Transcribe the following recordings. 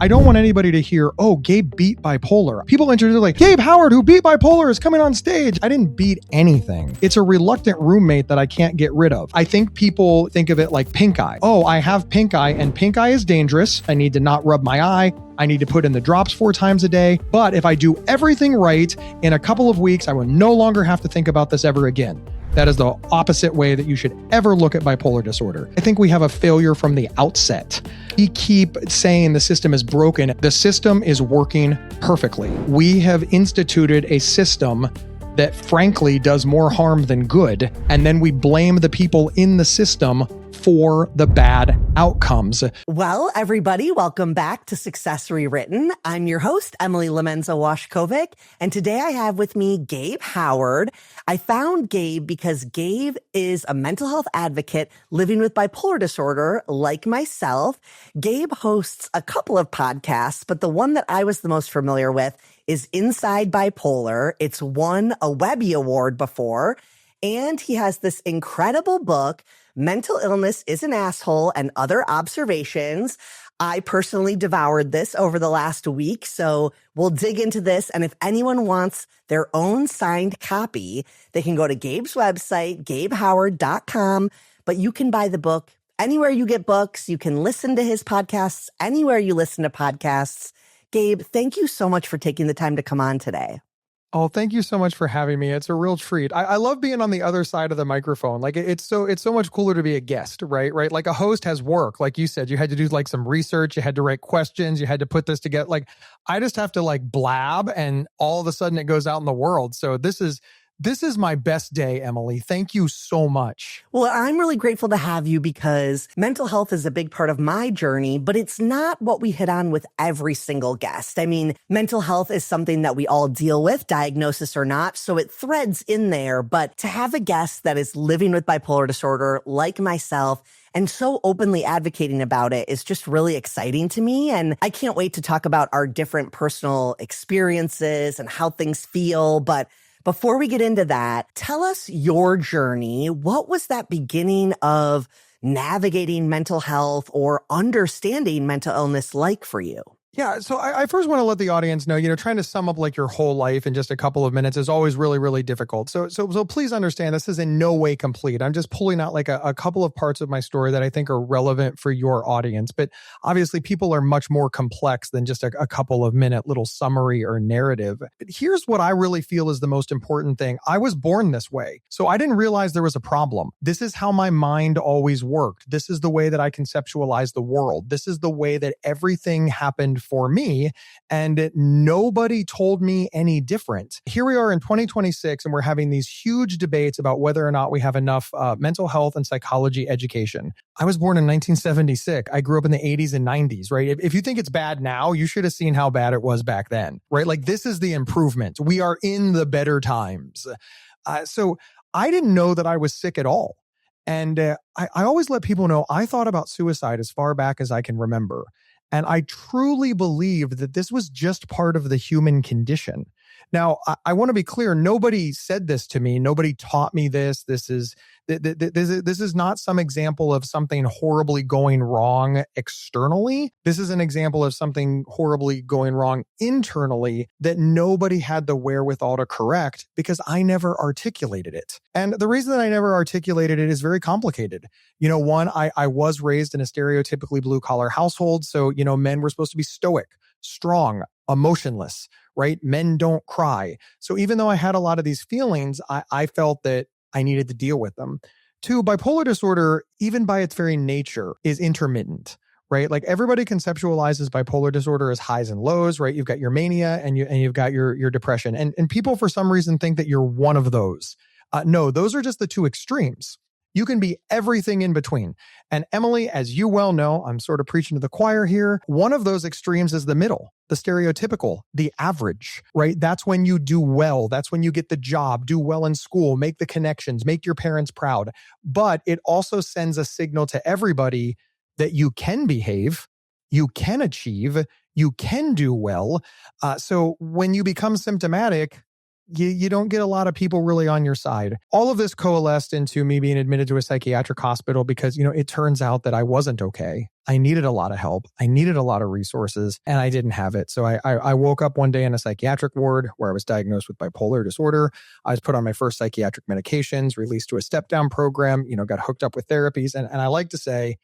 I don't want anybody to hear, oh, Gabe beat bipolar. People introduce like, Gabe Howard, who beat bipolar, is coming on stage. I didn't beat anything. It's a reluctant roommate that I can't get rid of. I think people think of it like pink eye. Oh, I have pink eye, and pink eye is dangerous. I need to not rub my eye. I need to put in the drops 4 times a day. But if I do everything right, in a couple of weeks, I will no longer have to think about this ever again. That is the opposite way that you should ever look at bipolar disorder. I think we have a failure from the outset. We keep saying the system is broken. The system is working perfectly. We have instituted a system that frankly does more harm than good. And then we blame the people in the system for the bad outcomes. Well, everybody, welcome back to Success Rewritten. I'm your host, Emily Lemenza-Washkovic, and today I have with me Gabe Howard. I found Gabe because Gabe is a mental health advocate living with bipolar disorder, like myself. Gabe hosts a couple of podcasts, but the one that I was the most familiar with is Inside Bipolar. It's won a Webby Award before, and he has this incredible book, Mental Illness is an Asshole and Other Observations. I personally devoured this over the last week, so we'll dig into this. And if anyone wants their own signed copy, they can go to Gabe's website, gabehoward.com, but you can buy the book anywhere you get books. You can listen to his podcasts anywhere you listen to podcasts. Gabe, thank you so much for taking the time to come on today. Oh, thank you so much for having me. It's a real treat. I love being on the other side of the microphone. Like it's so much cooler to be a guest, right? Like a host has work. Like you said, you had to do like some research, you had to write questions, you had to put this together. Like I just have to like blab and all of a sudden it goes out in the world. So this is my best day, Emily. Thank you so much. Well, I'm really grateful to have you because mental health is a big part of my journey, but it's not what we hit on with every single guest. I mean, mental health is something that we all deal with, diagnosis or not, so it threads in there. But to have a guest that is living with bipolar disorder like myself and so openly advocating about it is just really exciting to me. And I can't wait to talk about our different personal experiences and how things feel. But before we get into that, tell us your journey. What was that beginning of navigating mental health or understanding mental illness like for you? Yeah, so I first want to let the audience know, trying to sum up like your whole life in just a couple of minutes is always really, really difficult. So please understand this is in no way complete. I'm just pulling out like a couple of parts of my story that I think are relevant for your audience. But obviously people are much more complex than just a couple of minute little summary or narrative. But here's what I really feel is the most important thing. I was born this way. So I didn't realize there was a problem. This is how my mind always worked. This is the way that I conceptualized the world. This is the way that everything happened for me, and nobody told me any different. Here we are in 2026, and we're having these huge debates about whether or not we have enough mental health and psychology education. I was born in 1976. I grew up in the 80s and 90s, right? If you think it's bad now, you should have seen how bad it was back then, right? Like this is the improvement. We are in the better times. So I didn't know that I was sick at all. And I always let people know I thought about suicide as far back as I can remember. And I truly believed that this was just part of the human condition. Now, I want to be clear. Nobody said this to me. Nobody taught me this. This is not some example of something horribly going wrong externally. This is an example of something horribly going wrong internally that nobody had the wherewithal to correct because I never articulated it. And the reason that I never articulated it is very complicated. One, I was raised in a stereotypically blue-collar household. So, men were supposed to be stoic, strong, emotionless, right? Men don't cry. So even though I had a lot of these feelings, I felt that I needed to deal with them. 2, bipolar disorder, even by its very nature, is intermittent, right? Like everybody conceptualizes bipolar disorder as highs and lows, right? You've got your mania and you've got your depression. And people for some reason think that you're one of those. No, those are just the 2 extremes. You can be everything in between. And Emily, as you well know, I'm sort of preaching to the choir here. One of those extremes is the middle, the stereotypical, the average, right? That's when you do well. That's when you get the job, do well in school, make the connections, make your parents proud. But it also sends a signal to everybody that you can behave, you can achieve, you can do well. So when you become symptomatic, you don't get a lot of people really on your side. All of this coalesced into me being admitted to a psychiatric hospital because, it turns out that I wasn't okay. I needed a lot of help. I needed a lot of resources, and I didn't have it. So I woke up one day in a psychiatric ward where I was diagnosed with bipolar disorder. I was put on my first psychiatric medications, released to a step-down program, got hooked up with therapies. And I like to say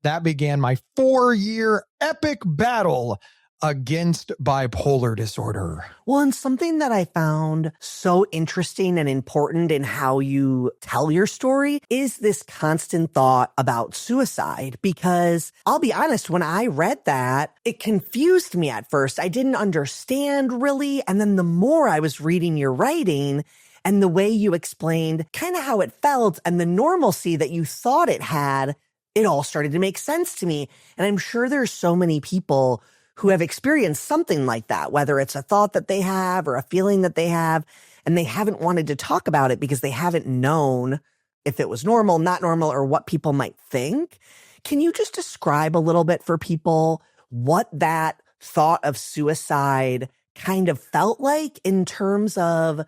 that began my 4-year epic battle against bipolar disorder. Well, and something that I found so interesting and important in how you tell your story is this constant thought about suicide. Because I'll be honest, when I read that, it confused me at first. I didn't understand really. And then the more I was reading your writing and the way you explained kind of how it felt and the normalcy that you thought it had, it all started to make sense to me. And I'm sure there's so many people who have experienced something like that, whether it's a thought that they have or a feeling that they have, and they haven't wanted to talk about it because they haven't known if it was normal, not normal, or what people might think. Can you just describe a little bit for people what that thought of suicide kind of felt like in terms of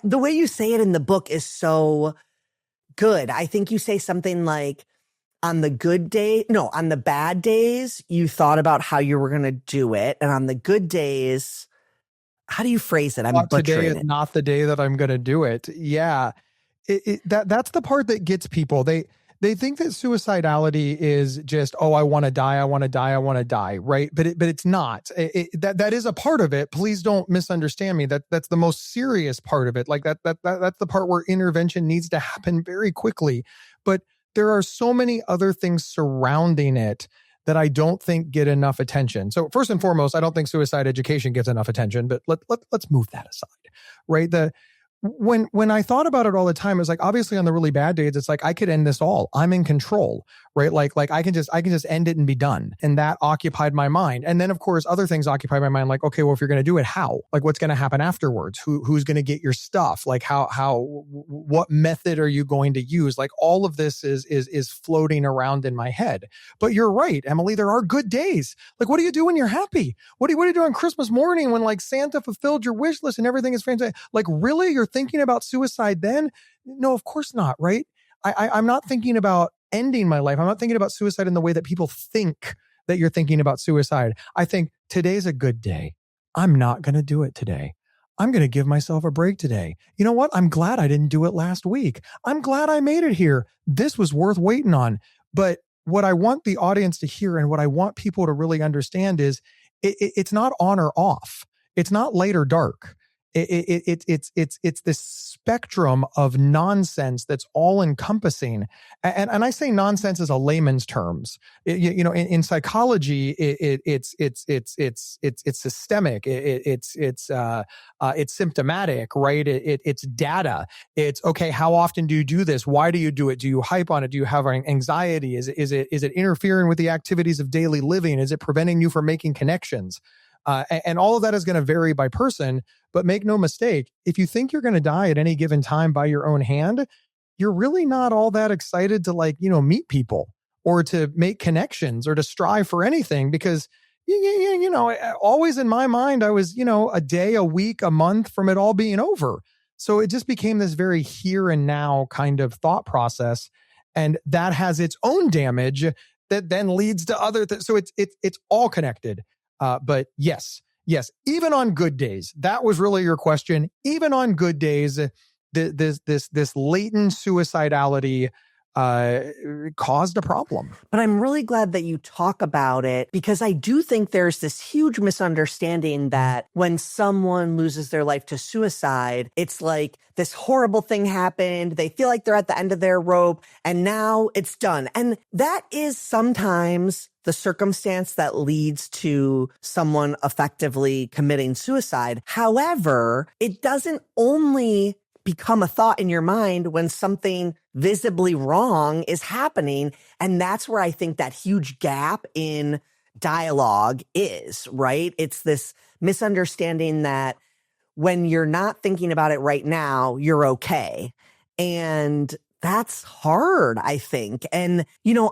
the way you say it in the book is so good. I think you say something like, on the bad days, you thought about how you were going to do it. And on the good days, how do you phrase it? I'm butchering today it. Is not the day that I'm going to do it. Yeah. That's the part that gets people. They think that suicidality is just, I want to die. I want to die. I want to die. Right. But it's not. That is a part of it. Please don't misunderstand me. That's the most serious part of it. Like that's the part where intervention needs to happen very quickly. But there are so many other things surrounding it that I don't think get enough attention. So first and foremost, I don't think suicide education gets enough attention, but let's move that aside, right? When I thought about it all the time, it was like, obviously on the really bad days, it's like, I could end this all. I'm in control, right? Like I can just end it and be done. And that occupied my mind. And then of course, other things occupied my mind. Like, okay, well, if you're going to do it, how? Like what's going to happen afterwards? Who's going to get your stuff? Like what method are you going to use? Like all of this is floating around in my head. But you're right, Emily, there are good days. Like, what do you do when you're happy? What do you do on Christmas morning when like Santa fulfilled your wish list and everything is fantastic? Like, really? You're thinking about suicide then? No, of course not, right? I'm not thinking about ending my life. I'm not thinking about suicide in the way that people think that you're thinking about suicide. I think today's a good day. I'm not going to do it today. I'm going to give myself a break today. You know what? I'm glad I didn't do it last week. I'm glad I made it here. This was worth waiting on. But what I want the audience to hear and what I want people to really understand is it's not on or off. It's not light or dark. It's this spectrum of nonsense that's all encompassing. And I say nonsense as a layman's terms. In psychology, it's systemic. It's symptomatic, right? It's data. It's okay. How often do you do this? Why do you do it? Do you hype on it? Do you have anxiety? Is it interfering with the activities of daily living? Is it preventing you from making connections? And all of that is going to vary by person, but make no mistake, if you think you're going to die at any given time by your own hand, you're really not all that excited to meet people or to make connections or to strive for anything because, always in my mind, I was, a day, a week, a month from it all being over. So it just became this very here and now kind of thought process. And that has its own damage that then leads to other things. So it's all connected. But yes, even on good days, that was really your question. Even on good days, this latent suicidality caused a problem. But I'm really glad that you talk about it because I do think there's this huge misunderstanding that when someone loses their life to suicide, it's like this horrible thing happened. They feel like they're at the end of their rope and now it's done. And that is sometimes the circumstance that leads to someone effectively committing suicide. However, it doesn't only become a thought in your mind when something visibly wrong is happening. And that's where I think that huge gap in dialogue is, right? It's this misunderstanding that when you're not thinking about it right now, you're okay. And that's hard, I think. And,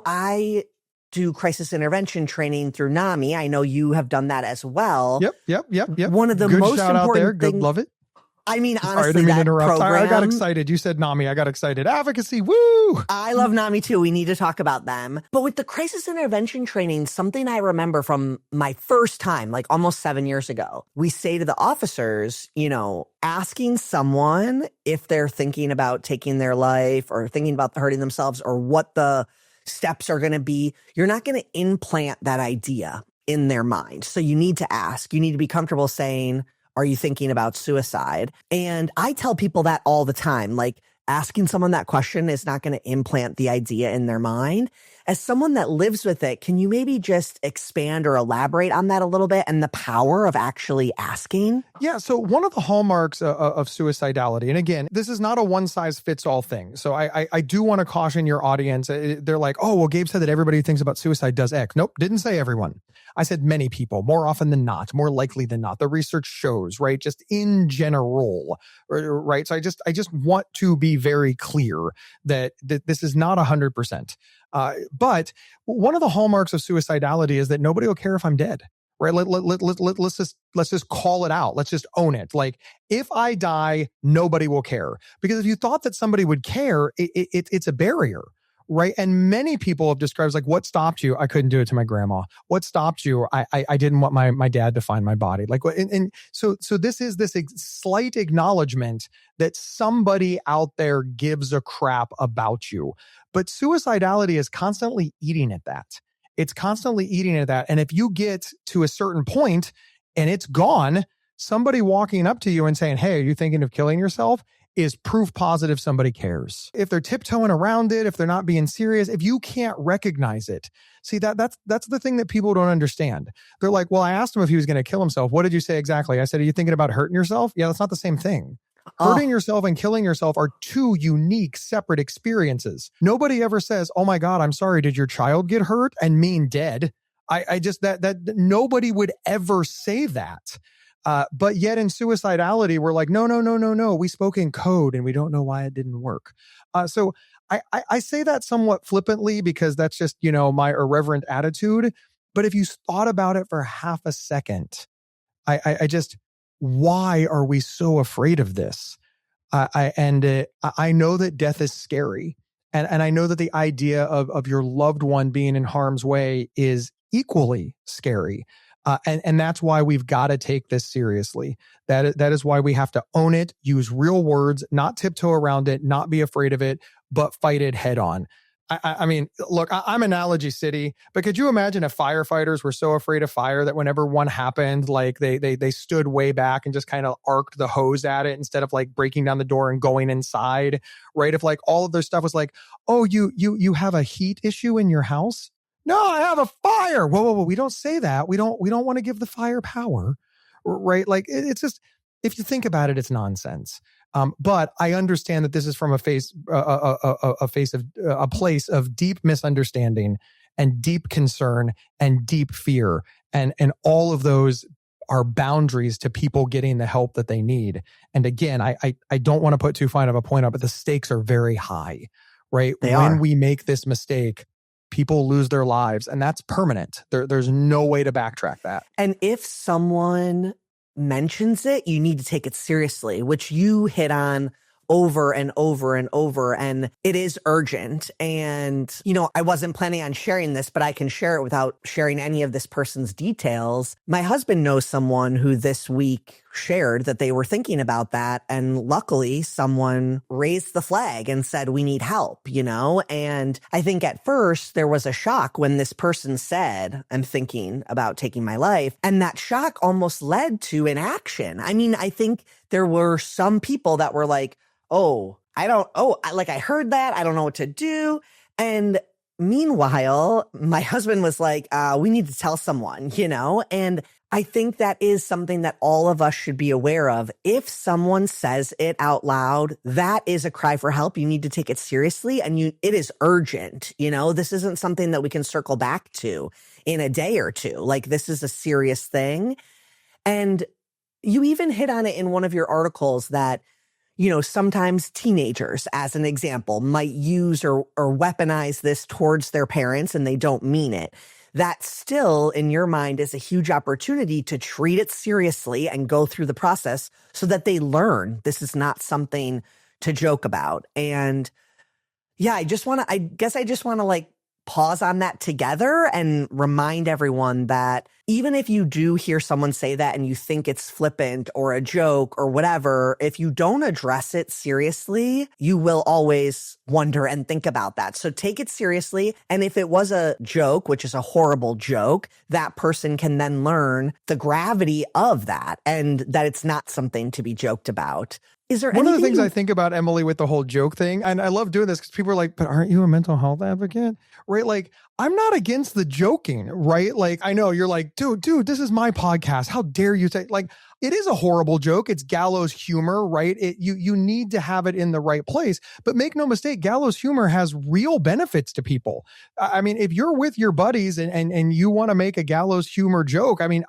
I do crisis intervention training through NAMI. I know you have done that as well. Yep. One of the Good most shout important out there. things. Good, love it. I mean, Sorry, I honestly, didn't mean to that interrupt. program, I got excited. You said NAMI. I got excited. Advocacy. Woo! I love NAMI too. We need to talk about them. But with the crisis intervention training, something I remember from my first time, like almost 7 years ago, we say to the officers, asking someone if they're thinking about taking their life or thinking about hurting themselves or what the steps are going to be, you're not going to implant that idea in their mind. So you need to ask. You need to be comfortable saying, are you thinking about suicide? And I tell people that all the time, like asking someone that question is not going to implant the idea in their mind. As someone that lives with it, can you maybe just expand or elaborate on that a little bit and the power of actually asking? Yeah. So one of the hallmarks of suicidality, and again, this is not a one size fits all thing. So I do want to caution your audience. They're like, oh, well, Gabe said that everybody who thinks about suicide does X. Nope. Didn't say everyone. I said many people, more often than not, more likely than not. The research shows, right? Just in general, right? So I just want to be very clear that this is not 100%. But one of the hallmarks of suicidality is that nobody will care if I'm dead, right? Let's just call it out. Let's just own it. Like if I die, nobody will care, because if you thought that somebody would care, it's a barrier. Right. And many people have described like, what stopped you? I couldn't do it to my grandma. What stopped you? I didn't want my dad to find my body. Like, and so this is this slight acknowledgement that somebody out there gives a crap about you. But suicidality is constantly eating at that. It's constantly eating at that. And if you get to a certain point and it's gone, somebody walking up to you and saying, hey, are you thinking of killing yourself? Is proof positive somebody cares. If they're tiptoeing around it, if they're not being serious, if you can't recognize it, see that's the thing that people don't understand. They're like, well, I asked him if he was going to kill himself. What did you say exactly? I said, are you thinking about hurting yourself? Yeah, that's not the same thing. Hurting yourself and killing yourself are two unique, separate experiences. Nobody ever says, oh my God, I'm sorry, did your child get hurt? And mean dead. I just, that nobody would ever say that. But yet in suicidality, we're like, no. We spoke in code and we don't know why it didn't work. So I say that somewhat flippantly because that's just, my irreverent attitude. But if you thought about it for half a second, I just, why are we so afraid of this? I know that death is scary. And I know that the idea of your loved one being in harm's way is equally scary. And that's why we've got to take this seriously. That is why we have to own it, use real words, not tiptoe around it, not be afraid of it, but fight it head on. I mean, look, I'm Analogy City, but could you imagine if firefighters were so afraid of fire that whenever one happened, like they stood way back and just kind of arced the hose at it instead of like breaking down the door and going inside, right? If like all of their stuff was like, oh, you have a heat issue in your house? No, I have a fire. Whoa. We don't say that. We don't want to give the fire power, right? Like it's just, if you think about it, it's nonsense. But I understand that this is from a place of deep misunderstanding and deep concern and deep fear. And all of those are boundaries to people getting the help that they need. And again, I don't want to put too fine of a point up, but the stakes are very high, right? When we make this mistake, people lose their lives, and that's permanent. There's no way to backtrack that. And if someone mentions it, you need to take it seriously, which you hit on over and over and over. And it is urgent. And, I wasn't planning on sharing this, but I can share it without sharing any of this person's details. My husband knows someone who this week shared that they were thinking about that. And luckily someone raised the flag and said, we need help, And I think at first there was a shock when this person said, I'm thinking about taking my life. And that shock almost led to an action. I mean, I think there were some people that were like, I heard that. I don't know what to do. And meanwhile, my husband was like, we need to tell someone, and I think that is something that all of us should be aware of. If someone says it out loud, that is a cry for help. You need to take it seriously, and it is urgent. This isn't something that we can circle back to in a day or two. Like, this is a serious thing. And you even hit on it in one of your articles that, sometimes teenagers, as an example, might use or weaponize this towards their parents and they don't mean it. that still in your mind is a huge opportunity to treat it seriously and go through the process so that they learn this is not something to joke about. And yeah, I just want to like pause on that together and remind everyone that even if you do hear someone say that and you think it's flippant or a joke or whatever, if you don't address it seriously, you will always wonder and think about that. So take it seriously. And if it was a joke, which is a horrible joke, that person can then learn the gravity of that and that it's not something to be joked about. Is there one of the things I think about, Emily, with the whole joke thing, and I love doing this because people are like, but aren't you a mental health advocate? Right? Like, I'm not against the joking, right? Like, I know you're like, dude, this is my podcast. How dare you say, like, it is a horrible joke. It's gallows humor, right? You need to have it in the right place. But make no mistake, gallows humor has real benefits to people. I mean, if you're with your buddies and you want to make a gallows humor joke, I mean,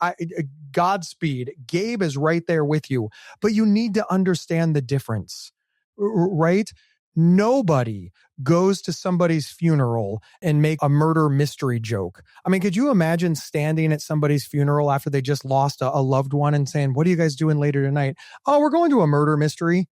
Godspeed. Gabe is right there with you. But you need to understand the difference, right? Nobody goes to somebody's funeral and make a murder mystery joke. I mean, could you imagine standing at somebody's funeral after they just lost a loved one and saying, what are you guys doing later tonight? Oh, we're going to a murder mystery.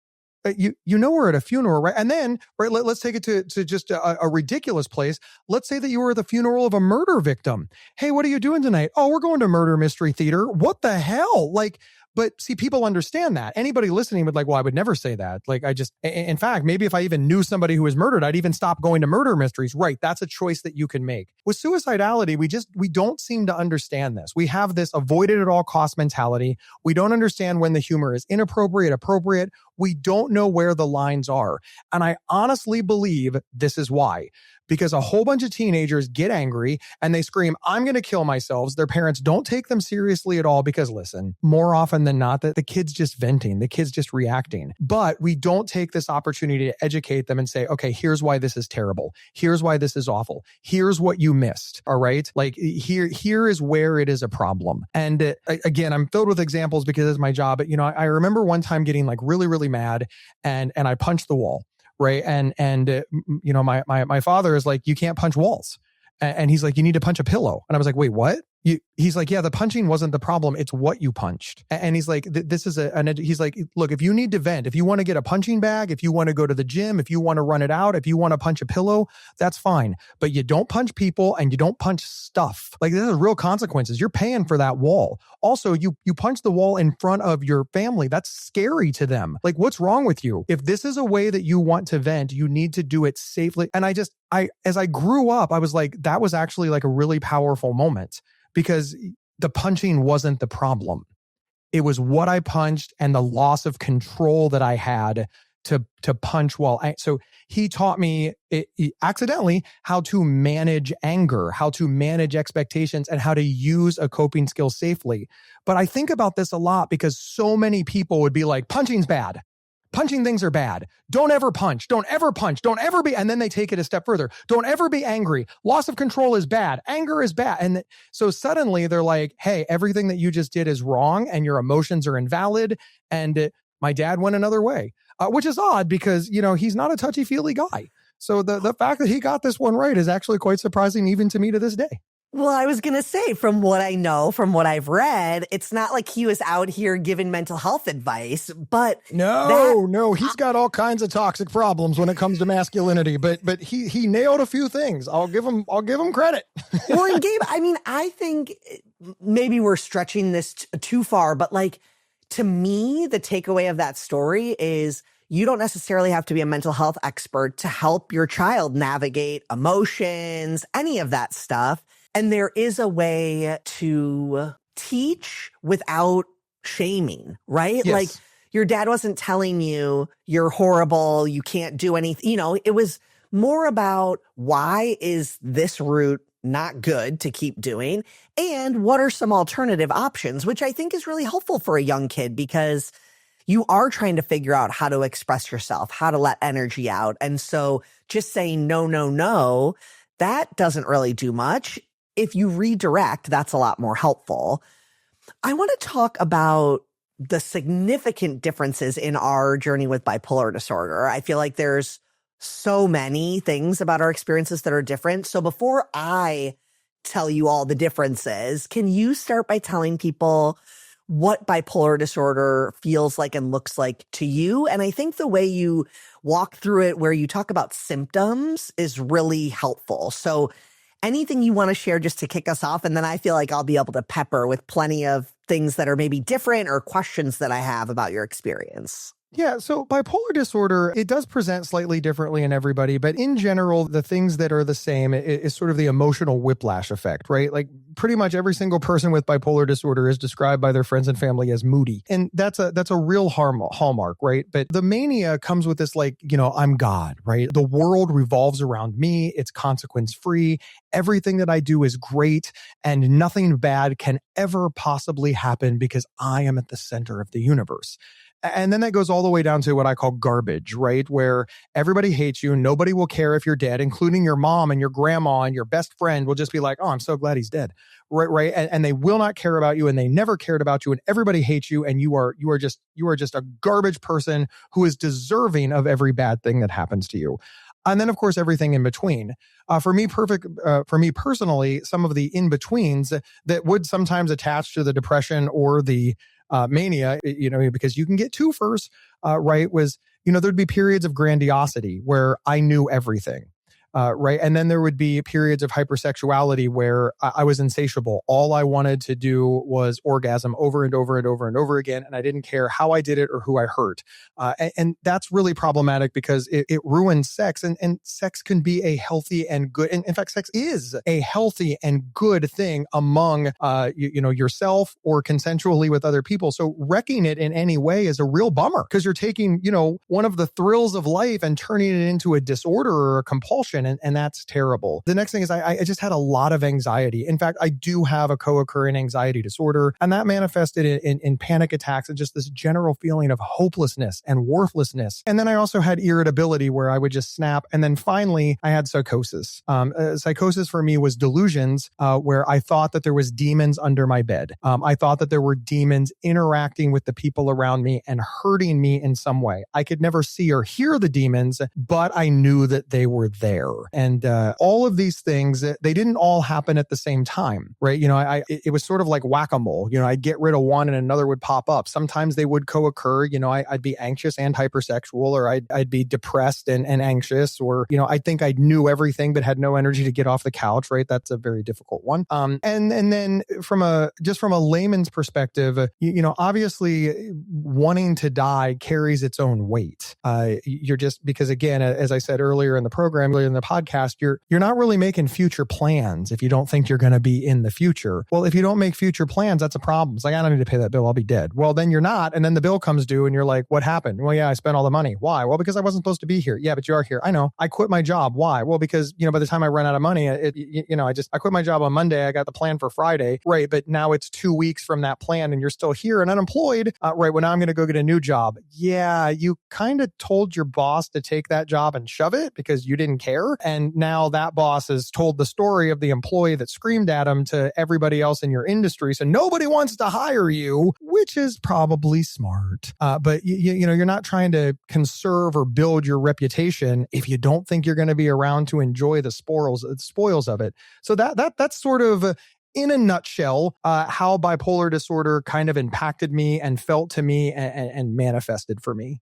You know we're at a funeral, right? And then, right, let's take it to just a ridiculous place. Let's say that you were at the funeral of a murder victim. Hey, what are you doing tonight? Oh, we're going to murder mystery theater. What the hell? Like, but see, people understand that. Anybody listening would like, well, I would never say that. Like, in fact, maybe if I even knew somebody who was murdered, I'd even stop going to murder mysteries. Right. That's a choice that you can make. With suicidality, we don't seem to understand this. We have this avoided at all cost mentality. We don't understand when the humor is inappropriate, appropriate. We don't know where the lines are. And I honestly believe this is why. Because a whole bunch of teenagers get angry and they scream, I'm going to kill myself. Their parents don't take them seriously at all because, listen, more often than not, that the kid's just venting, the kid's just reacting. But we don't take this opportunity to educate them and say, okay, here's why this is terrible. Here's why this is awful. Here's what you missed. All right. Like here is where it is a problem. And again, I'm filled with examples because it's my job. But, I remember one time getting like really, really mad and I punched the wall. Right. And my father is like, you can't punch walls. And he's like, you need to punch a pillow. And I was like, wait, what? He's like, yeah, the punching wasn't the problem. It's what you punched. And he's like, this is he's like, look, if you need to vent, if you want to get a punching bag, if you want to go to the gym, if you want to run it out, if you want to punch a pillow, that's fine. But you don't punch people and you don't punch stuff. Like, this is real consequences. You're paying for that wall. Also, you punch the wall in front of your family. That's scary to them. Like, what's wrong with you? If this is a way that you want to vent, you need to do it safely. And as I grew up, I was like, that was actually like a really powerful moment. Because the punching wasn't the problem. It was what I punched and the loss of control that I had to punch so he taught me accidentally how to manage anger, how to manage expectations, and how to use a coping skill safely. But I think about this a lot because so many people would be like, punching's bad. Punching things are bad. Don't ever punch. Don't ever punch. Don't ever be. And then they take it a step further. Don't ever be angry. Loss of control is bad. Anger is bad. And so suddenly they're like, hey, everything that you just did is wrong and your emotions are invalid. And my dad went another way, which is odd because, he's not a touchy-feely guy. So the fact that he got this one right is actually quite surprising even to me to this day. Well, I was going to say, from what I know, from what I've read, it's not like he was out here giving mental health advice, but no, he's got all kinds of toxic problems when it comes to masculinity, but he nailed a few things. I'll give him credit. Well, and Gabe, I mean, I think maybe we're stretching this too far, but like, to me, the takeaway of that story is you don't necessarily have to be a mental health expert to help your child navigate emotions, any of that stuff. And there is a way to teach without shaming, right? Yes. Like, your dad wasn't telling you you're horrible, you can't do anything. It was more about why is this route not good to keep doing? And what are some alternative options, which I think is really helpful for a young kid because you are trying to figure out how to express yourself, how to let energy out. And so just saying no, that doesn't really do much. If you redirect, that's a lot more helpful. I want to talk about the significant differences in our journey with bipolar disorder. I feel like there's so many things about our experiences that are different. So before I tell you all the differences. Can you start by telling people what bipolar disorder feels like and looks like to you? And I think the way you walk through it, where you talk about symptoms, is really helpful. So anything you want to share just to kick us off? And then I feel like I'll be able to pepper with plenty of things that are maybe different or questions that I have about your experience. Yeah, so bipolar disorder, it does present slightly differently in everybody, but in general, the things that are the same is sort of the emotional whiplash effect, right? Like pretty much every single person with bipolar disorder is described by their friends and family as moody. And that's a real hallmark, right? But the mania comes with this like, I'm God, right? The world revolves around me. It's consequence free. Everything that I do is great and nothing bad can ever possibly happen because I am at the center of the universe. And then that goes all the way down to what I call garbage, right? Where everybody hates you. Nobody will care if you're dead, including your mom and your grandma and your best friend will just be like, oh, I'm so glad he's dead. Right. And they will not care about you and they never cared about you and everybody hates you. And you are just a garbage person who is deserving of every bad thing that happens to you. And then, of course, everything in between. For me personally, some of the in-betweens that would sometimes attach to the depression or the mania, because you can get twofers, right, was, there'd be periods of grandiosity where I knew everything. Right. And then there would be periods of hypersexuality where I was insatiable. All I wanted to do was orgasm over and over and over and over again. And I didn't care how I did it or who I hurt. And that's really problematic because it ruins sex. And sex can be a healthy and good. And in fact, sex is a healthy and good thing among, yourself or consensually with other people. So wrecking it in any way is a real bummer because you're taking, one of the thrills of life and turning it into a disorder or a compulsion. And that's terrible. The next thing is I just had a lot of anxiety. In fact, I do have a co-occurring anxiety disorder, and that manifested in panic attacks and just this general feeling of hopelessness and worthlessness. And then I also had irritability where I would just snap. And then finally, I had psychosis. Psychosis for me was delusions where I thought that there was demons under my bed. I thought that there were demons interacting with the people around me and hurting me in some way. I could never see or hear the demons, but I knew that they were there. And all of these things, they didn't all happen at the same time, right? It was sort of like whack-a-mole. I'd get rid of one and another would pop up. Sometimes they would co-occur. I'd be anxious and hypersexual, or I'd be depressed and anxious, or, I think I knew everything but had no energy to get off the couch, right? That's a very difficult one. And then from a layman's perspective, obviously wanting to die carries its own weight. You're just, because again, as I said earlier in the program, in the podcast, you're not really making future plans if you don't think you're going to be in the future. Well, if you don't make future plans, that's a problem. It's like, I don't need to pay that bill. I'll be dead. Well, then you're not. And then the bill comes due and you're like, what happened? Well, yeah, I spent all the money. Why? Well, because I wasn't supposed to be here. Yeah, but you are here. I know. I quit my job. Why? Well, because, by the time I run out of money, I quit my job on Monday. I got the plan for Friday. Right. But now it's 2 weeks from that plan and you're still here and unemployed. Right. Well, now I'm going to go get a new job. Yeah. You kind of told your boss to take that job and shove it because you didn't care. And now that boss has told the story of the employee that screamed at him to everybody else in your industry. So nobody wants to hire you, which is probably smart. But you're not trying to conserve or build your reputation if you don't think you're going to be around to enjoy the spoils of it. So that's sort of, in a nutshell, how bipolar disorder kind of impacted me and felt to me and manifested for me.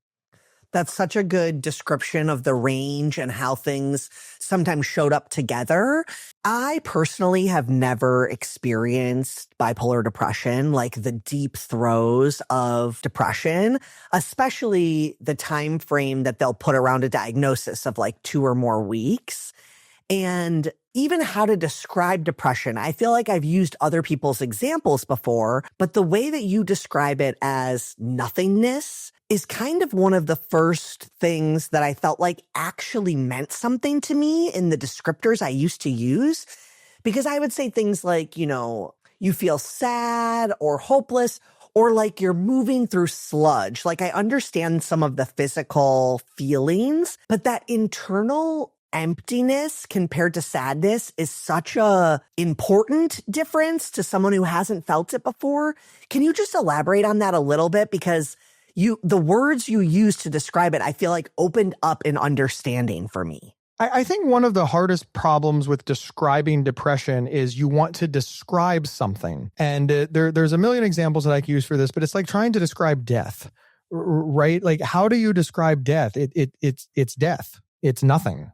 That's such a good description of the range and how things sometimes showed up together. I personally have never experienced bipolar depression, like the deep throes of depression, especially the time frame that they'll put around a diagnosis of like 2 or more weeks. And even how to describe depression. I feel like I've used other people's examples before, but the way that you describe it as nothingness is kind of one of the first things that I felt like actually meant something to me in the descriptors I used to use. Because I would say things like, you feel sad or hopeless, or like you're moving through sludge. Like I understand some of the physical feelings, but that internal emptiness compared to sadness is such a important difference to someone who hasn't felt it before. Can you just elaborate on that a little bit? Because the words you use to describe it, I feel like opened up an understanding for me. I think one of the hardest problems with describing depression is you want to describe something. And there's a million examples that I can use for this, but it's like trying to describe death, right? Like, how do you describe death? It's death. It's nothing.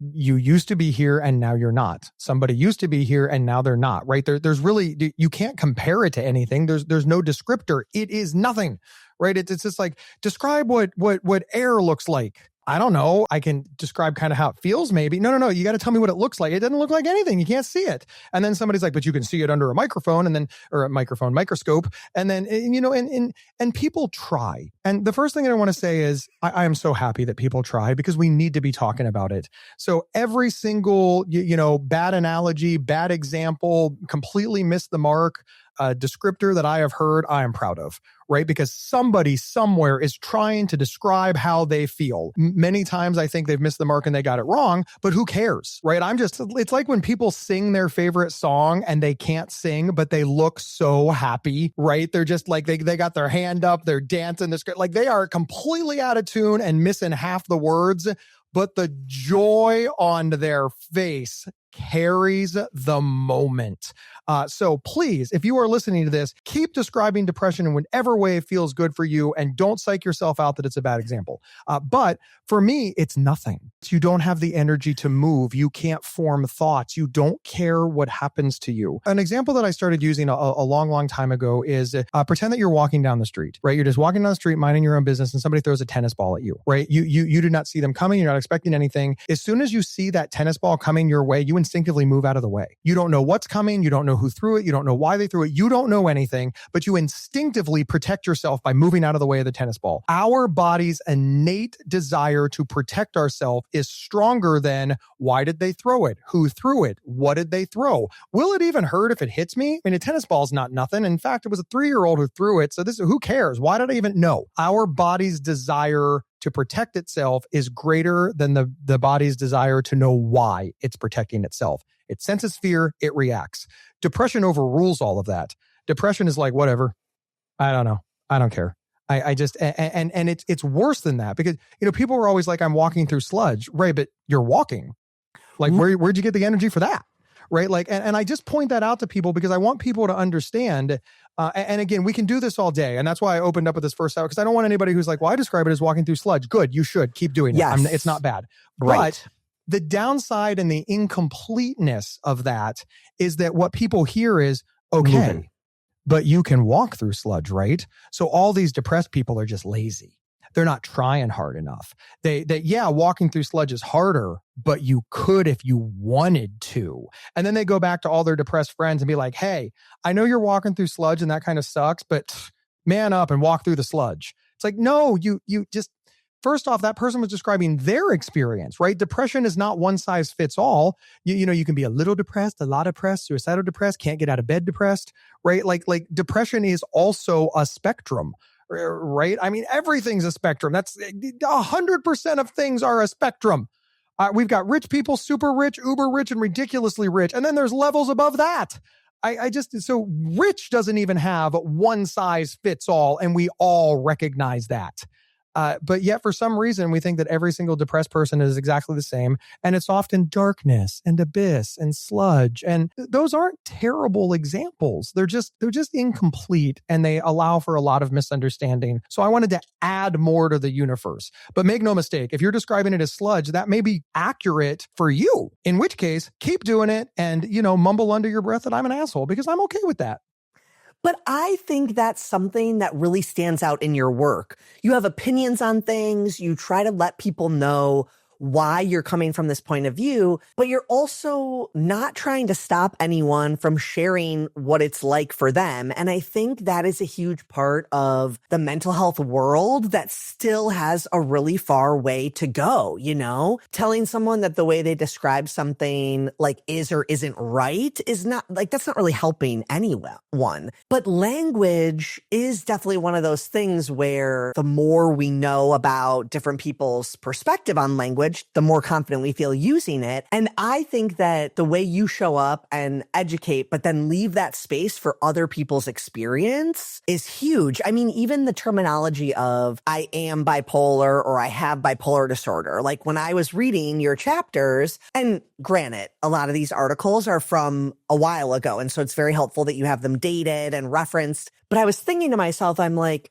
You used to be here and now you're not. Somebody used to be here and now they're not, right? There's really, you can't compare it to anything. There's no descriptor. It is nothing, right? It's just like, describe what air looks like. I don't know. I can describe kind of how it feels maybe. No. You got to tell me what it looks like. It doesn't look like anything. You can't see it. And then somebody's like, but you can see it under a microphone or a microscope. And then, and people try. And the first thing that I want to say is I am so happy that people try because we need to be talking about it. So every single, bad analogy, bad example, completely missed the mark, descriptor that I have heard, I am proud of, right? Because somebody somewhere is trying to describe how they feel. Many times I think they've missed the mark and they got it wrong, but who cares, right? It's like when people sing their favorite song and they can't sing, but they look so happy, right? They're just like, they got their hand up, they're dancing, like they are completely out of tune and missing half the words, but the joy on their face carries the moment. So please, if you are listening to this, keep describing depression in whatever way it feels good for you and don't psych yourself out that it's a bad example. But for me, it's nothing. You don't have the energy to move. You can't form thoughts. You don't care what happens to you. An example that I started using a long time ago is pretend that you're walking down the street, right? You're just walking down the street, minding your own business, and somebody throws a tennis ball at you, right? You do not see them coming. You're not expecting anything. As soon as you see that tennis ball coming your way, you instinctively move out of the way. You don't know what's coming. You don't know who threw it. You don't know why they threw it. You don't know anything, but you instinctively protect yourself by moving out of the way of the tennis ball. Our body's innate desire to protect ourselves is stronger than why did they throw it? Who threw it? What did they throw? Will it even hurt if it hits me? I mean, a tennis ball is not nothing. In fact, it was a 3-year-old who threw it. So who cares? Why did I even know? Our body's desire to protect itself is greater than the body's desire to know why it's protecting itself. It senses fear, it reacts. Depression overrules all of that. Depression is like, whatever. I don't know. I don't care. I just, and it's worse than that because, people were always like, I'm walking through sludge, right? But you're walking. Like, where'd you get the energy for that? Right? Like, and I just point that out to people because I want people to understand. And again, we can do this all day. And that's why I opened up with this first hour because I don't want anybody who's like, well, I describe it as walking through sludge. Good. You should keep doing it. Yes. It's not bad. Right. But the downside and the incompleteness of that is that what people hear is, okay, but you can walk through sludge, right? So all these depressed people are just lazy. They're not trying hard enough. Walking through sludge is harder, but you could if you wanted to. And then they go back to all their depressed friends and be like, hey, I know you're walking through sludge and that kind of sucks, but man up and walk through the sludge. It's like, no, you just, first off, that person was describing their experience, right? Depression is not one size fits all. You can be a little depressed, a lot depressed, suicidal depressed, can't get out of bed depressed, right? Like depression is also a spectrum. Right? I mean, everything's a spectrum. That's 100% of things are a spectrum. We've got rich people, super rich, uber rich, and ridiculously rich. And then there's levels above that. So rich doesn't even have one size fits all. And we all recognize that. But yet for some reason, we think that every single depressed person is exactly the same. And it's often darkness and abyss and sludge. And those aren't terrible examples. They're just incomplete and they allow for a lot of misunderstanding. So I wanted to add more to the universe. But make no mistake, if you're describing it as sludge, that may be accurate for you. In which case, keep doing it and, mumble under your breath that I'm an asshole because I'm okay with that. But I think that's something that really stands out in your work. You have opinions on things. You try to let people know why you're coming from this point of view, but you're also not trying to stop anyone from sharing what it's like for them. And I think that is a huge part of the mental health world that still has a really far way to go, Telling someone that the way they describe something like is or isn't right is not like, that's not really helping anyone. But language is definitely one of those things where the more we know about different people's perspective on language, language, the more confident we feel using it. And I think that the way you show up and educate, but then leave that space for other people's experience is huge. I mean, even the terminology of I am bipolar or I have bipolar disorder. Like when I was reading your chapters, and granted, a lot of these articles are from a while ago. And so it's very helpful that you have them dated and referenced. But I was thinking to myself, I'm like,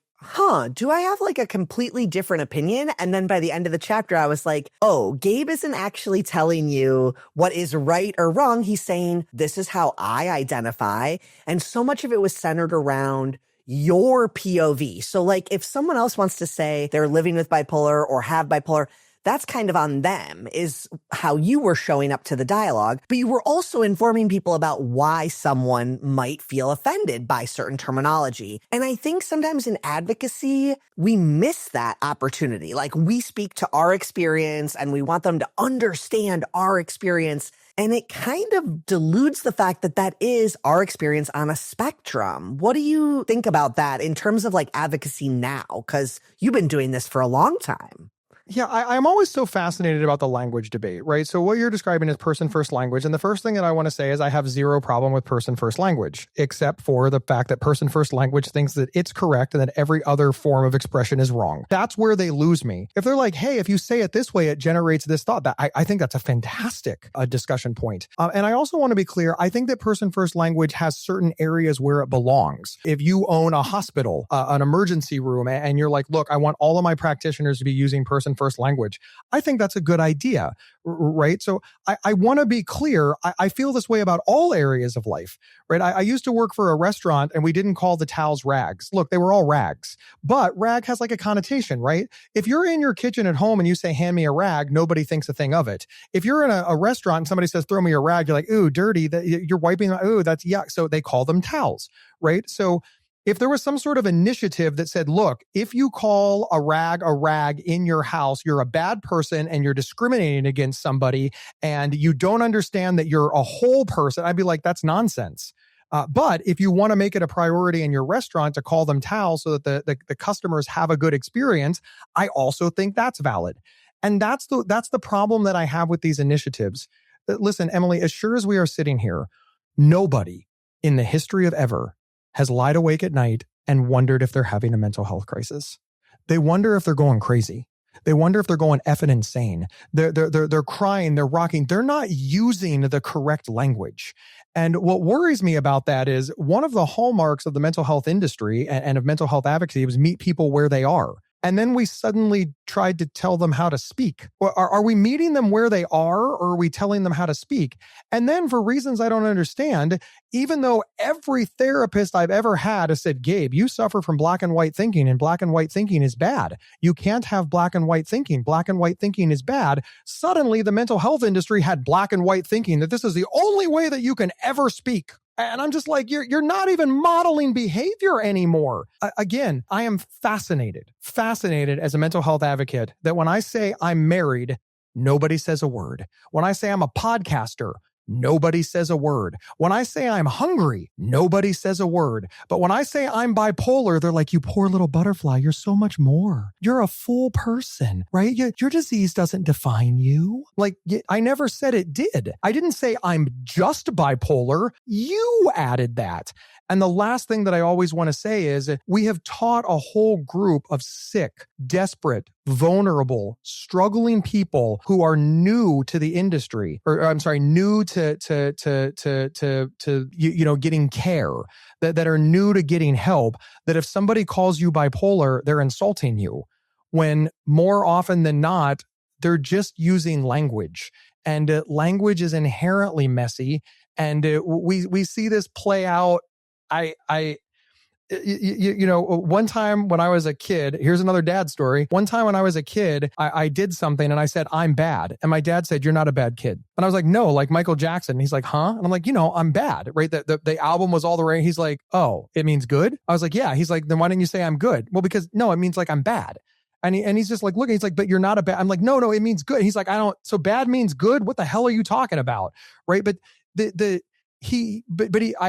do I have like a completely different opinion? And then by the end of the chapter, I was like, oh, Gabe isn't actually telling you what is right or wrong. He's saying, this is how I identify. And so much of it was centered around your POV. So like if someone else wants to say they're living with bipolar or have bipolar, that's kind of on them, is how you were showing up to the dialogue. But you were also informing people about why someone might feel offended by certain terminology. And I think sometimes in advocacy, we miss that opportunity. Like we speak to our experience and we want them to understand our experience. And it kind of deludes the fact that that is our experience on a spectrum. What do you think about that in terms of like advocacy now? Because you've been doing this for a long time. Yeah, I'm always so fascinated about the language debate, right? So what you're describing is person-first language. And the first thing that I want to say is I have zero problem with person-first language, except for the fact that person-first language thinks that it's correct and that every other form of expression is wrong. That's where they lose me. If they're like, hey, if you say it this way, it generates this thought, I think that's a fantastic discussion point. And I also want to be clear, I think that person-first language has certain areas where it belongs. If you own a hospital, an emergency room, and you're like, look, I want all of my practitioners to be using person-first language, I think that's a good idea, right? So I want to be clear. I feel this way about all areas of life, right? I used to work for a restaurant and we didn't call the towels rags. Look, they were all rags, but rag has like a connotation, right? If you're in your kitchen at home and you say, hand me a rag, nobody thinks a thing of it. If you're in a restaurant and somebody says, throw me a rag, you're like, ooh, dirty, you're wiping, ooh, that's yuck. So they call them towels, right? So if there was some sort of initiative that said, look, if you call a rag in your house, you're a bad person and you're discriminating against somebody and you don't understand that you're a whole person, I'd be like, that's nonsense. But if you want to make it a priority in your restaurant to call them towels so that the customers have a good experience, I also think that's valid. And that's the problem that I have with these initiatives. Listen, Emily, as sure as we are sitting here, nobody in the history of ever has lied awake at night and wondered if they're having a mental health crisis. They wonder if they're going crazy. They wonder if they're going effing insane. They're crying, they're rocking. They're not using the correct language. And what worries me about that is one of the hallmarks of the mental health industry and of mental health advocacy was meet people where they are. And then we suddenly tried to tell them how to speak. Are we meeting them where they are, or are we telling them how to speak? And then for reasons I don't understand, even though every therapist I've ever had has said, Gabe, you suffer from black and white thinking, and black and white thinking is bad. You can't have black and white thinking. Black and white thinking is bad. Suddenly the mental health industry had black and white thinking, that this is the only way that you can ever speak. And I'm just like, you're not even modeling behavior anymore. Again, I am fascinated as a mental health advocate that when I say I'm married, nobody says a word. When I say I'm a podcaster, nobody says a word. When I say I'm hungry, nobody says a word. But when I say I'm bipolar, they're like, you poor little butterfly, you're so much more. You're a full person, right? Your disease doesn't define you. Like, I never said it did. I didn't say I'm just bipolar. You added that. And the last thing that I always want to say is we have taught a whole group of sick, desperate, vulnerable, struggling people who are new to the industry, or I'm sorry, new to getting care, that are new to getting help, that if somebody calls you bipolar, they're insulting you, when more often than not, they're just using language. And language is inherently messy. And we see this play out. One time when I was a kid, here's another dad story. One time when I was a kid, I did something and I said, I'm bad. And my dad said, you're not a bad kid. And I was like, no, like Michael Jackson. And he's like, huh? And I'm like, I'm bad, right? The album was all the way. He's like, oh, it means good? I was like, yeah. He's like, then why didn't you say I'm good? Well, because no, it means like I'm bad. And he's just like, look, he's like, but you're not a bad. I'm like, no, it means good. He's like, so bad means good? What the hell are you talking about? Right? But I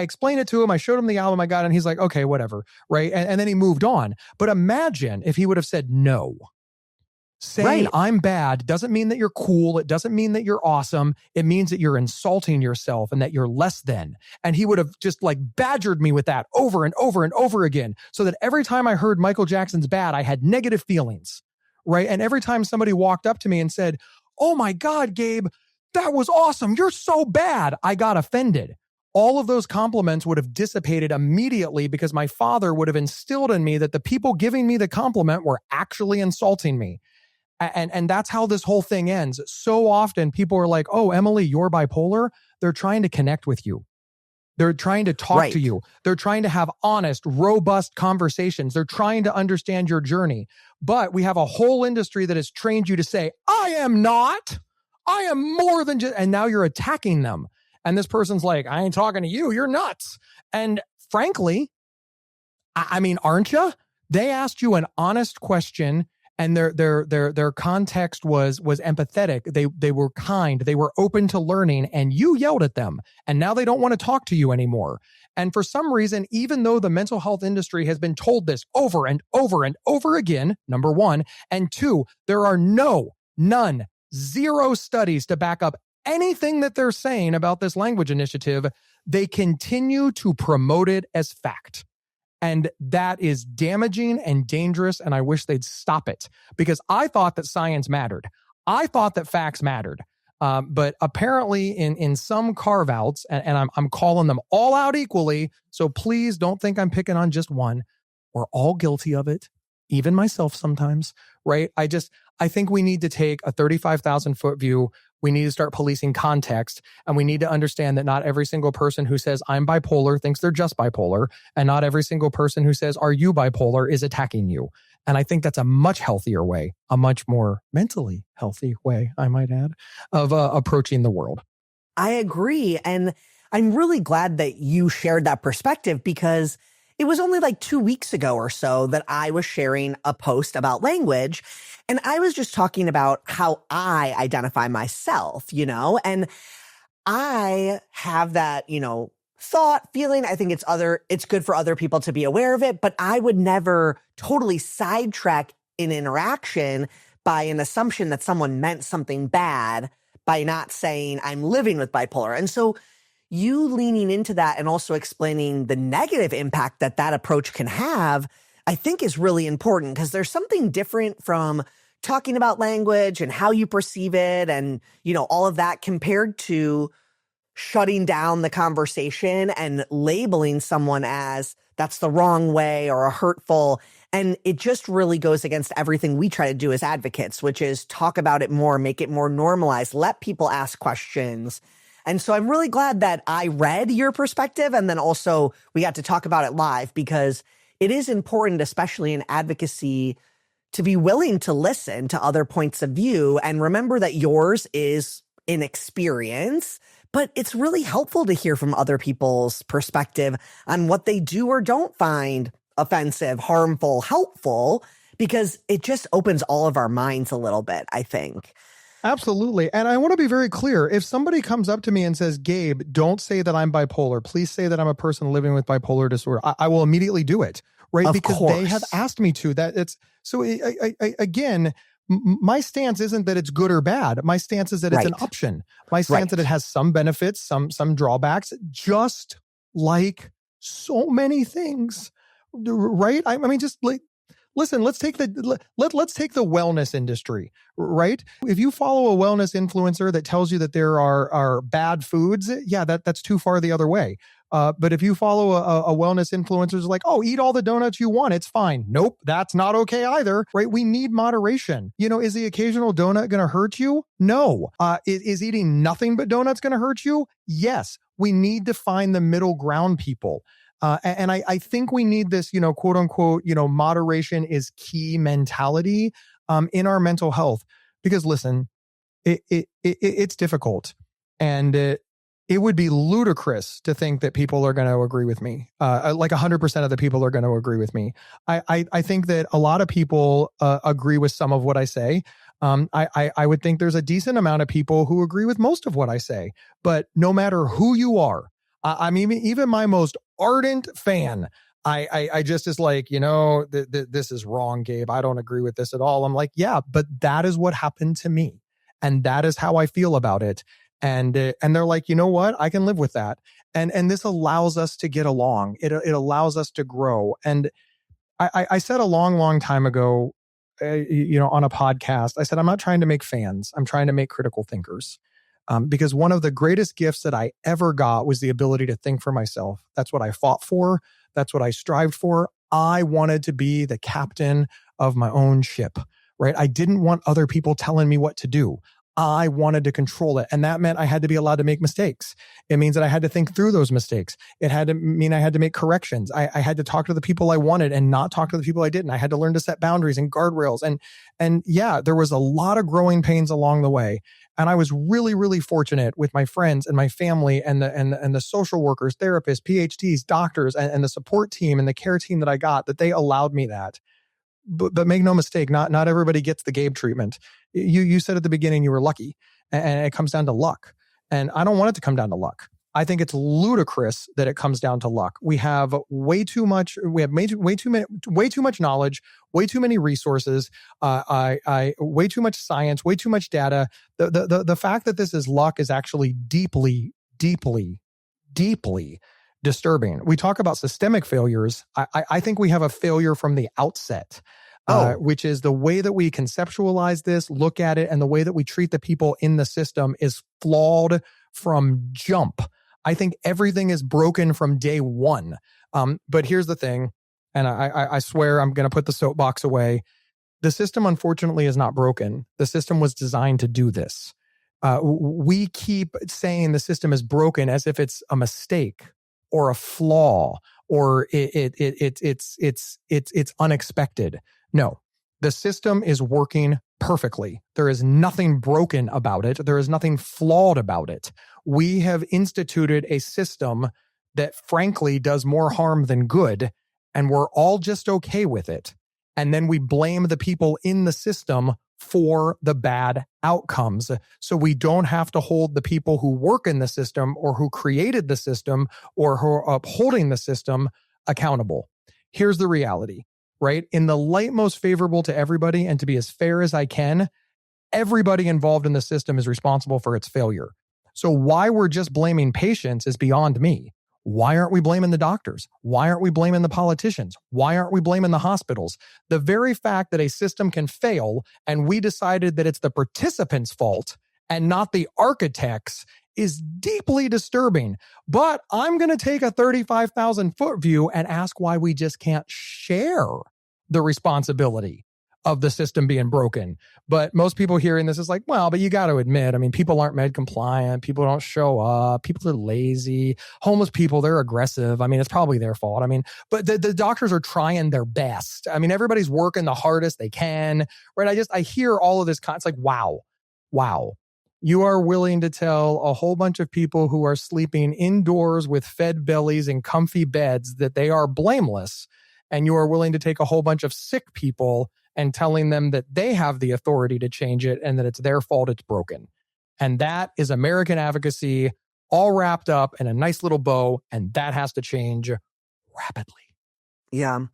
explained it to him. I showed him the album I got, and he's like, okay, whatever. Right. And then he moved on. But imagine if he would have said no. Saying I'm bad doesn't mean that you're cool. It doesn't mean that you're awesome. It means that you're insulting yourself and that you're less than. And he would have just like badgered me with that over and over and over again, so that every time I heard Michael Jackson's bad, I had negative feelings, right? And every time somebody walked up to me and said, "Oh my God, Gabe, that was awesome. You're so bad," I got offended. All of those compliments would have dissipated immediately, because my father would have instilled in me that the people giving me the compliment were actually insulting me. And that's how this whole thing ends. So often people are like, "Oh, Emily, you're bipolar." They're trying to connect with you. They're trying to talk to you. They're trying to have honest, robust conversations. They're trying to understand your journey. But we have a whole industry that has trained you to say, "I am not. I am more than just," and now you're attacking them. And this person's like, "I ain't talking to you. You're nuts." And frankly, I mean, aren't you? They asked you an honest question, and their context was empathetic. They were kind. They were open to learning, and you yelled at them. And now they don't want to talk to you anymore. And for some reason, even though the mental health industry has been told this over and over and over again, number one, and two, there are none, zero studies to back up anything that they're saying about this language initiative, they continue to promote it as fact. And that is damaging and dangerous, and I wish they'd stop it, because I thought that science mattered. I thought that facts mattered. But apparently in some carve-outs, and I'm calling them all out equally, so please don't think I'm picking on just one. We're all guilty of it, even myself sometimes, right? I think we need to take a 35,000-foot view. We need to start policing context, and we need to understand that not every single person who says I'm bipolar thinks they're just bipolar, and not every single person who says are you bipolar is attacking you. And I think that's a much healthier way, a much more mentally healthy way, I might add, of approaching the world. I agree. And I'm really glad that you shared that perspective, because it was only like 2 weeks ago or so that I was sharing a post about language. And I was just talking about how I identify myself, and I have that, thought, feeling. I think it's good for other people to be aware of it, but I would never totally sidetrack an interaction by an assumption that someone meant something bad by not saying I'm living with bipolar. And so you leaning into that and also explaining the negative impact that approach can have, I think is really important, because there's something different from talking about language and how you perceive it and, all of that, compared to shutting down the conversation and labeling someone as that's the wrong way or a hurtful. And it just really goes against everything we try to do as advocates, which is talk about it more, make it more normalized, let people ask questions. And so I'm really glad that I read your perspective, and then also we got to talk about it live, because it is important, especially in advocacy, to be willing to listen to other points of view and remember that yours is an experience, but it's really helpful to hear from other people's perspective on what they do or don't find offensive, harmful, helpful, because it just opens all of our minds a little bit, I think. Absolutely. And I want to be very clear. If somebody comes up to me and says, "Gabe, don't say that I'm bipolar. Please say that I'm a person living with bipolar disorder," I will immediately do it, right? Of because course. They have asked me to. Again, my stance isn't that it's good or bad. My stance is that it's an option. My stance that it has some benefits, some drawbacks, just like so many things, right? I mean, just like, listen, let's take the wellness industry, right? If you follow a wellness influencer that tells you that there are bad foods, yeah, that's too far the other way. But if you follow a wellness influencer who's like, "Oh, eat all the donuts you want, it's fine." Nope, that's not okay either, right? We need moderation. Is the occasional donut going to hurt you? No. Is eating nothing but donuts going to hurt you? Yes. We need to find the middle ground, people. And I think we need this, quote unquote, moderation is key mentality in our mental health. Because listen, it's difficult, and it would be ludicrous to think that people are going to agree with me. Like 100% of the people are going to agree with me. I think that a lot of people agree with some of what I say. I would think there's a decent amount of people who agree with most of what I say. But no matter who you are, I mean, even my most ardent fan, I just is like, this is wrong, Gabe. I don't agree with this at all. I'm like, yeah, but that is what happened to me. And that is how I feel about it. And they're like, you know what? I can live with that. And this allows us to get along. It allows us to grow. And I said a long time ago, on a podcast, I said, I'm not trying to make fans. I'm trying to make critical thinkers. Because one of the greatest gifts that I ever got was the ability to think for myself. That's what I fought for. That's what I strived for. I wanted to be the captain of my own ship, right? I didn't want other people telling me what to do. I wanted to control it. And that meant I had to be allowed to make mistakes. It means that I had to think through those mistakes. It had to mean I had to make corrections. I had to talk to the people I wanted and not talk to the people I didn't. I had to learn to set boundaries and guardrails. And yeah, there was a lot of growing pains along the way. And I was really, really fortunate with my friends and my family and the social workers, therapists, PhDs, doctors, and the support team and the care team that I got, that they allowed me that. But make no mistake, not everybody gets the Gabe treatment. You said at the beginning you were lucky, and it comes down to luck. And I don't want it to come down to luck. I think it's ludicrous that it comes down to luck. We have way too much. We have way too much knowledge, way too many resources, way too much science, way too much data. The fact that this is luck is actually deeply, deeply, deeply disturbing. We talk about systemic failures. I think we have a failure from the outset. Which is the way that we conceptualize this, look at it, and the way that we treat the people in the system is flawed from jump. I think everything is broken from day one. But here's the thing, and I swear I'm going to put the soapbox away. The system, unfortunately, is not broken. The system was designed to do this. We keep saying the system is broken as if it's a mistake or a flaw or it's unexpected. No, the system is working perfectly. There is nothing broken about it. There is nothing flawed about it. We have instituted a system that frankly does more harm than good, and we're all just okay with it. And then we blame the people in the system for the bad outcomes. So we don't have to hold the people who work in the system or who created the system or who are upholding the system accountable. Here's the reality. Right? In the light most favorable to everybody, and to be as fair as I can, everybody involved in the system is responsible for its failure. So why we're just blaming patients is beyond me. Why aren't we blaming the doctors? Why aren't we blaming the politicians? Why aren't we blaming the hospitals? The very fact that a system can fail and we decided that it's the participants' fault and not the architects is deeply disturbing. But I'm going to take a 35,000 foot view and ask why we just can't share the responsibility of the system being broken. But most people hearing this is like, well, but you got to admit, I mean, people aren't med compliant. People don't show up. People are lazy. Homeless people, they're aggressive. I mean, it's probably their fault. I mean, but the doctors are trying their best. I mean, everybody's working the hardest they can, right? I hear all of this. It's like, wow. You are willing to tell a whole bunch of people who are sleeping indoors with fed bellies and comfy beds that they are blameless. And you are willing to take a whole bunch of sick people and telling them that they have the authority to change it and that it's their fault it's broken. And that is American advocacy all wrapped up in a nice little bow. And that has to change rapidly. Yeah.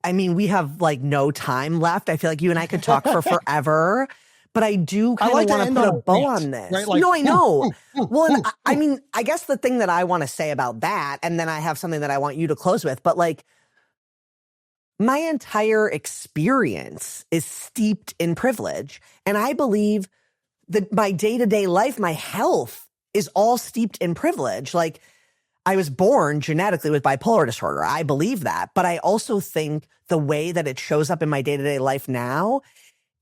I mean, we have like no time left. I feel like you and I could talk for forever. But I do kind of want to put a bow on this. Right? Like, no, I know. Well, I mean, I guess the thing that I want to say about that, and then I have something that I want you to close with, but like my entire experience is steeped in privilege. And I believe that my day-to-day life, my health is all steeped in privilege. Like I was born genetically with bipolar disorder. I believe that. But I also think the way that it shows up in my day-to-day life now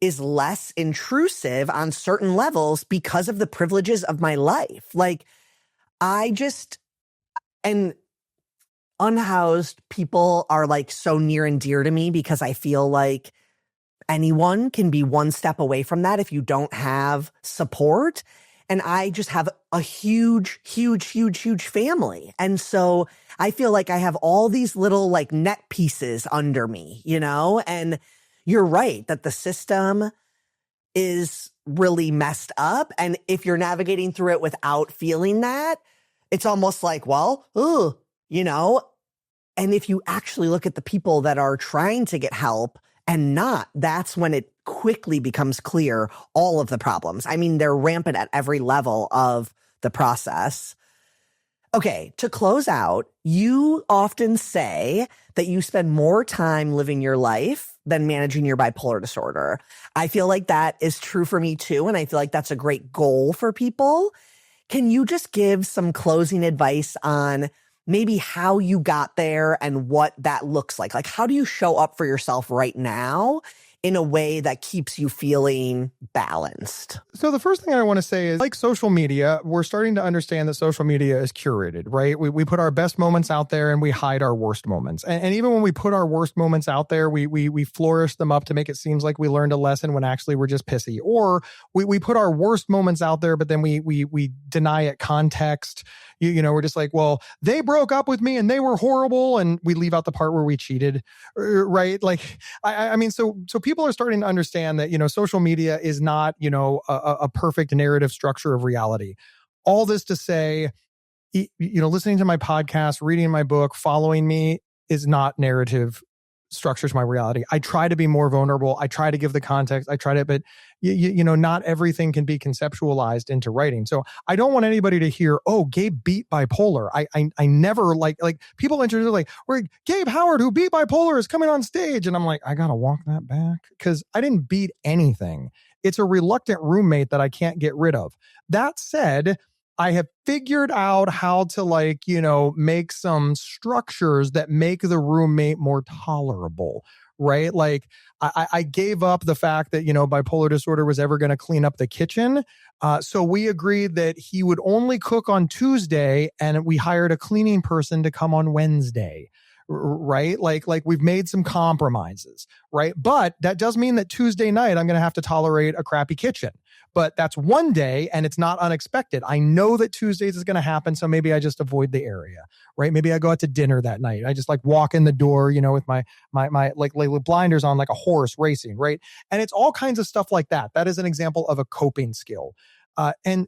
is less intrusive on certain levels because of the privileges of my life. Like and unhoused people are like so near and dear to me because I feel like anyone can be one step away from that if you don't have support. And I just have a huge, huge, huge, huge family. And so I feel like I have all these little like net pieces under me, you know? And you're right that the system is really messed up. And if you're navigating through it without feeling that, it's almost like, well, you know, And if you actually look at the people that are trying to get help and not, that's when it quickly becomes clear all of the problems. I mean, they're rampant at every level of the process. Okay, to close out, you often say that you spend more time living your life than managing your bipolar disorder. I feel like that is true for me too, and I feel like that's a great goal for people. Can you just give some closing advice on maybe how you got there and what that looks like? Like, how do you show up for yourself right now in a way that keeps you feeling balanced? So the first thing I want to say is, like social media, we're starting to understand that social media is curated, right? We put our best moments out there and we hide our worst moments. And even when we put our worst moments out there, we flourish them up to make it seem like we learned a lesson when actually we're just pissy. Or we put our worst moments out there, but then we deny it context. We're just like, well, they broke up with me and they were horrible. And we leave out the part where we cheated, right? Like, I mean, so people are starting to understand that, social media is not, a perfect narrative structure of reality. All this to say, listening to my podcast, reading my book, following me is not narrative structures my reality. I try to be more vulnerable. I try to give the context. But not everything can be conceptualized into writing. So I don't want anybody to hear, oh, Gabe beat bipolar. I never like people introduce like, where Gabe Howard, who beat bipolar, is coming on stage. And I'm like, I got to walk that back because I didn't beat anything. It's a reluctant roommate that I can't get rid of. That said, I have figured out how to make some structures that make the roommate more tolerable, right? Like I gave up the fact that, bipolar disorder was ever going to clean up the kitchen. So we agreed that he would only cook on Tuesday and we hired a cleaning person to come on Wednesday. Right? Like we've made some compromises, right? But that does mean that Tuesday night, I'm going to have to tolerate a crappy kitchen. But that's one day and it's not unexpected. I know that Tuesdays is going to happen. So maybe I just avoid the area, right? Maybe I go out to dinner that night. I just walk in the door, with my blinders on like a horse racing, right? And it's all kinds of stuff like that. That is an example of a coping skill. And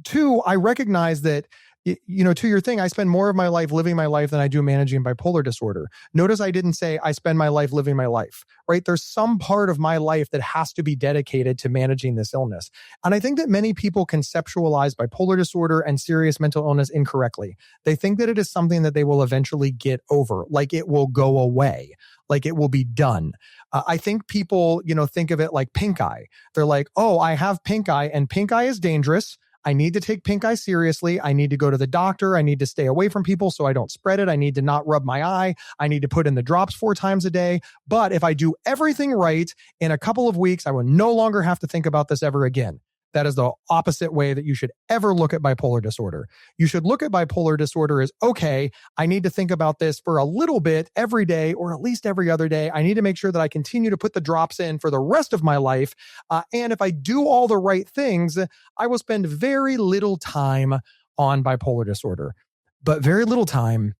two, I recognize that, to your thing, I spend more of my life living my life than I do managing bipolar disorder. Notice I didn't say I spend my life living my life, right? There's some part of my life that has to be dedicated to managing this illness. And I think that many people conceptualize bipolar disorder and serious mental illness incorrectly. They think that it is something that they will eventually get over, like it will go away, like it will be done. I think people, think of it like pink eye. They're like, oh, I have pink eye and pink eye is dangerous. I need to take pink eye seriously. I need to go to the doctor. I need to stay away from people so I don't spread it. I need to not rub my eye. I need to put in the drops 4 times a day. But if I do everything right, in a couple of weeks, I will no longer have to think about this ever again. That is the opposite way that you should ever look at bipolar disorder. You should look at bipolar disorder as, okay, I need to think about this for a little bit every day or at least every other day. I need to make sure that I continue to put the drops in for the rest of my life. And if I do all the right things, I will spend very little time on bipolar disorder. But very little time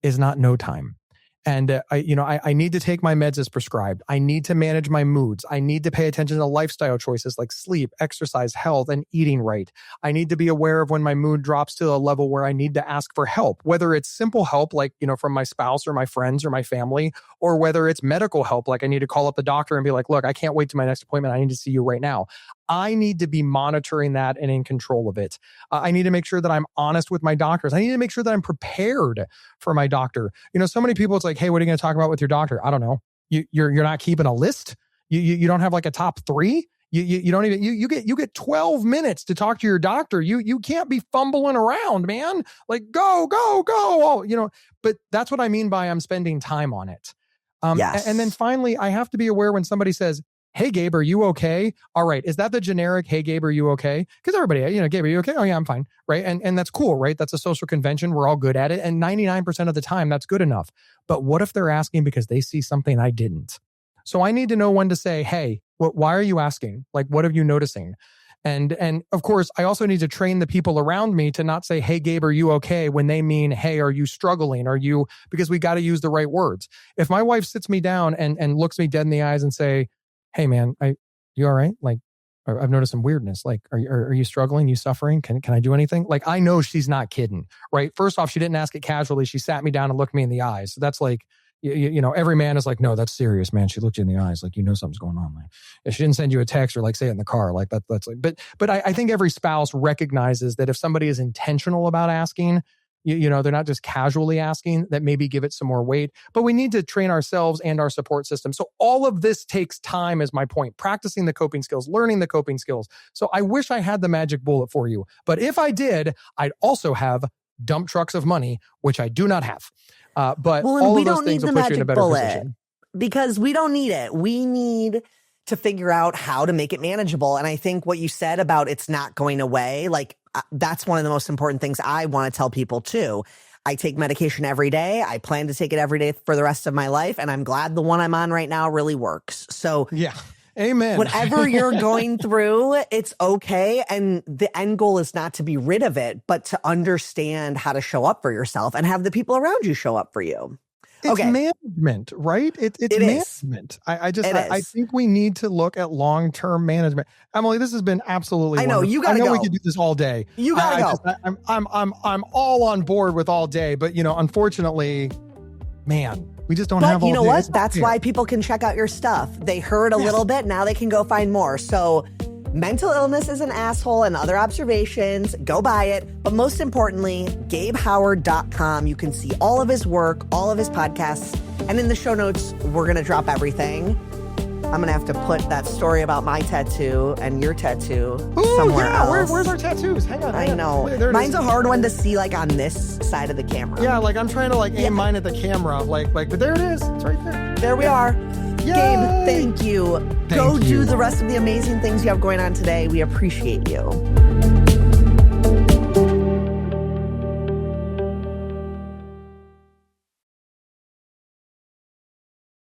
is not no time. And I need to take my meds as prescribed. I need to manage my moods. I need to pay attention to lifestyle choices like sleep, exercise, health, and eating right. I need to be aware of when my mood drops to a level where I need to ask for help, whether it's simple help like, from my spouse or my friends or my family, or whether it's medical help, like I need to call up the doctor and be like, look, I can't wait to my next appointment. I need to see you right now. I need to be monitoring that and in control of it. I need to make sure that I'm honest with my doctors. I need to make sure that I'm prepared for my doctor. So many people, it's like, hey, what are you going to talk about with your doctor? I don't know. You're not keeping a list. You don't have like a top 3. You don't even, you get 12 minutes to talk to your doctor. You can't be fumbling around, man. Like go. Oh, but that's what I mean by I'm spending time on it. Yes. And then finally, I have to be aware when somebody says, hey, Gabe, are you okay? All right. Is that the generic, hey, Gabe, are you okay? Because everybody, Gabe, are you okay? Oh, yeah, I'm fine. Right. And that's cool, right? That's a social convention. We're all good at it. And 99% of the time, that's good enough. But what if they're asking because they see something I didn't? So I need to know when to say, hey, why are you asking? Like, what are you noticing? And of course, I also need to train the people around me to not say, hey, Gabe, are you okay? When they mean, hey, are you struggling? Because we got to use the right words. If my wife sits me down and looks me dead in the eyes and say, hey man, you all right? Like, I've noticed some weirdness. Like, are you struggling? You suffering? Can I do anything? Like, I know she's not kidding, right? First off, she didn't ask it casually. She sat me down and looked me in the eyes. So that's like, every man is like, no, that's serious, man. She looked you in the eyes, like, something's going on. Like, if she didn't send you a text or like say it in the car, like that's like, but I think every spouse recognizes that if somebody is intentional about asking, they're not just casually asking, that maybe give it some more weight. But we need to train ourselves and our support system. So all of this takes time, is my point. Practicing the coping skills, learning the coping skills. So I wish I had the magic bullet for you. But if I did, I'd also have dump trucks of money, which I do not have. But all of those things will put you in a better position. Because we don't need it. We need to figure out how to make it manageable. And I think what you said about it's not going away, like that's one of the most important things I want to tell people too. I take medication every day. I plan to take it every day for the rest of my life. And I'm glad the one I'm on right now really works. So yeah. Amen. Whatever you're going through, it's okay. And the end goal is not to be rid of it, but to understand how to show up for yourself and have the people around you show up for you. It's management, right? It's management. I think we need to look at long-term management. Emily, this has been absolutely wonderful. You gotta go. We could do this all day. You gotta go. I'm all on board with all day, but unfortunately, man, we just don't have all day. But you know what? That's why people can check out your stuff. They heard a little bit. Now they can go find more. So Mental Illness is an Asshole and Other Observations. Go buy it. But most importantly, GabeHoward.com. You can see all of his work, all of his podcasts. And in the show notes, we're going to drop everything. I'm going to have to put that story about my tattoo and your tattoo somewhere else. Where's our tattoos? Hang on. I know. Mine's a hard one to see like on this side of the camera. Yeah, like I'm trying to aim mine at the camera. But there it is. It's right there. There we are. Yay! Gabe, thank you. Go do the rest of the amazing things you have going on today. We appreciate you.